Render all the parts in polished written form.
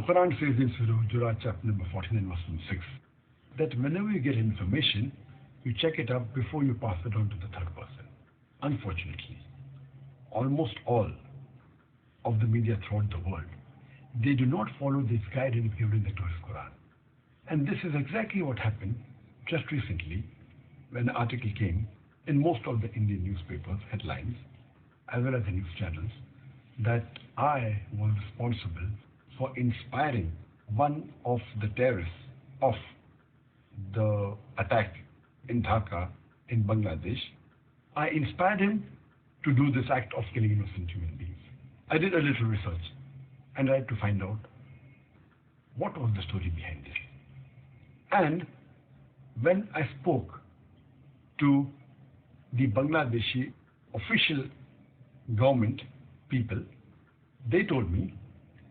Quran says in Surah Hujurat, chapter number 49, verse 6, that whenever you get information, you check it up before you pass it on to the third person. Unfortunately, almost all of the media throughout the world, they do not follow this guidance given in the Quran. And this is exactly what happened just recently when an article came in most of the Indian newspapers, headlines, as well as the news channels, that I was responsible for inspiring one of the terrorists of the attack in Dhaka in Bangladesh. I inspired him to do this act of killing innocent human beings. I did a little research and tried to find out what was the story behind this. And when I spoke to the Bangladeshi official government people, they told me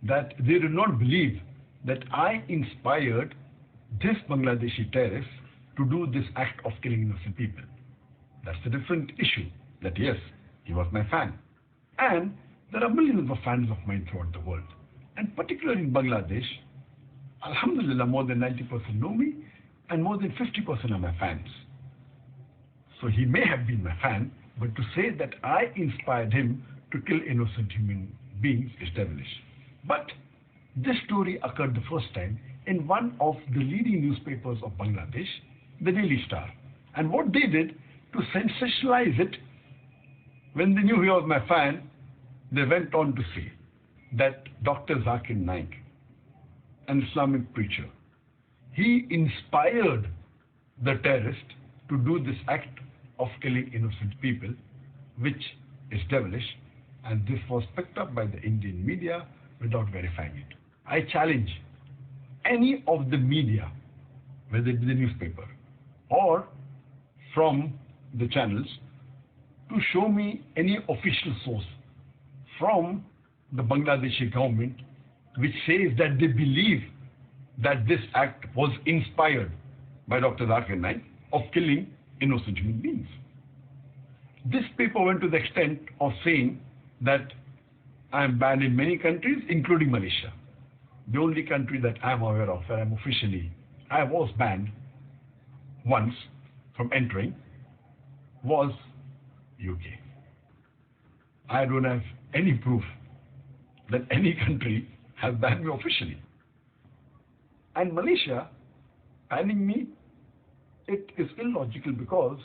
that they did not believe that I inspired this Bangladeshi terrorist to do this act of killing innocent people. That's a different issue. That yes, he was my fan. And there are millions of fans of mine throughout the world. And particularly in Bangladesh, alhamdulillah, more than 90% know me and more than 50% are my fans. So he may have been my fan, but to say that I inspired him to kill innocent human beings is devilish. But this story occurred the first time in one of the leading newspapers of Bangladesh, the Daily Star. And what they did to sensationalize it, when they knew he was my fan, they went on to say that Dr. Zakir Naik, an Islamic preacher, he inspired the terrorist to do this act of killing innocent people, which is devilish, and this was picked up by the Indian media without verifying it. I challenge any of the media, whether it be the newspaper or from the channels, to show me any official source from the Bangladeshi government which says that they believe that this act was inspired by Dr. Zakir Naik of killing innocent human beings. This paper went to the extent of saying that I am banned in many countries, including Malaysia. The only country that I am aware of where I was banned once from entering was UK. I don't have any proof that any country has banned me officially. And Malaysia banning me, it is illogical because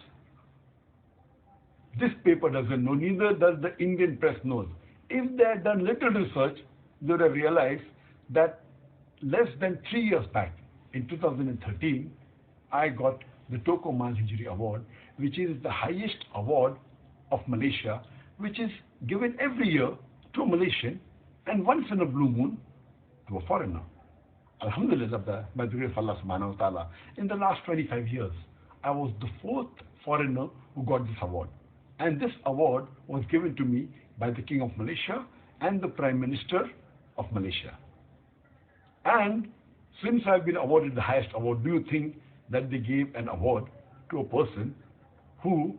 this paper doesn't know, neither does the Indian press knows. If they had done little research, they would have realized that less than 3 years back, in 2013, I got the Toko Manhijri Award, which is the highest award of Malaysia, which is given every year to a Malaysian and once in a blue moon to a foreigner. Alhamdulillah, by the grace of Allah subhanahu wa ta'ala, in the last 25 years, I was the 4th foreigner who got this award. And this award was given to me by the King of Malaysia and the Prime Minister of Malaysia. And since I've been awarded the highest award, do you think that they gave an award to a person who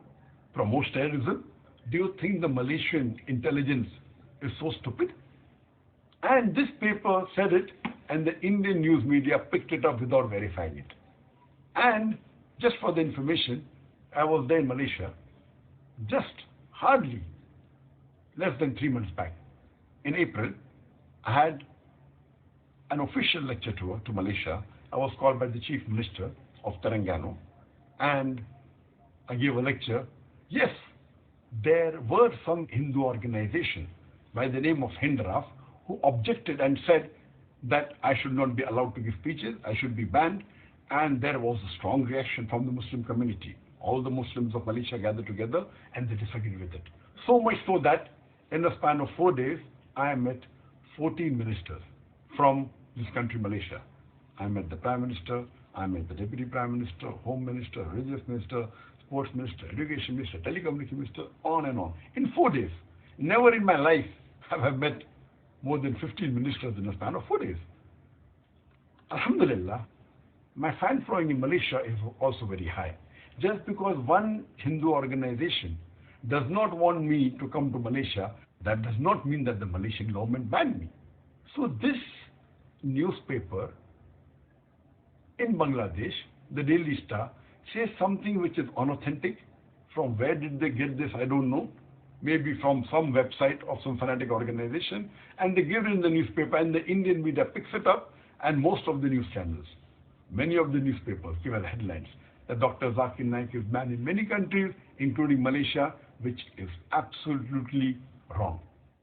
promotes terrorism? Do you think the Malaysian intelligence is so stupid? And this paper said it, and the Indian news media picked it up without verifying it. And just for the information, I was there in Malaysia just hardly less than 3 months back. In April, I had an official lecture tour to Malaysia. I was called by the Chief Minister of Terengganu, and I gave a lecture. Yes, there were some Hindu organizations by the name of Hindraf who objected and said that I should not be allowed to give speeches, I should be banned, and there was a strong reaction from the Muslim community. All the Muslims of Malaysia gathered together and they disagreed with it. So much so that in the span of 4 days, I met 14 ministers from this country, Malaysia. I met the Prime Minister, I met the Deputy Prime Minister, Home Minister, Religious Minister, Sports Minister, Education Minister, Telecommunication Minister, on and on. In 4 days. Never in my life have I met more than 15 ministers in a span of 4 days. Alhamdulillah, my fan following in Malaysia is also very high. Just because one Hindu organization does not want me to come to Malaysia, that does not mean that the Malaysian government banned me. So this newspaper in Bangladesh, the Daily Star, says something which is unauthentic. From where did they get this? I don't know. Maybe from some website of some fanatic organization, and they give it in the newspaper, and the Indian media picks it up, and most of the news channels, many of the newspapers give as headlines that Dr. Zakir Naik is banned in many countries, including Malaysia, which is absolutely wrong.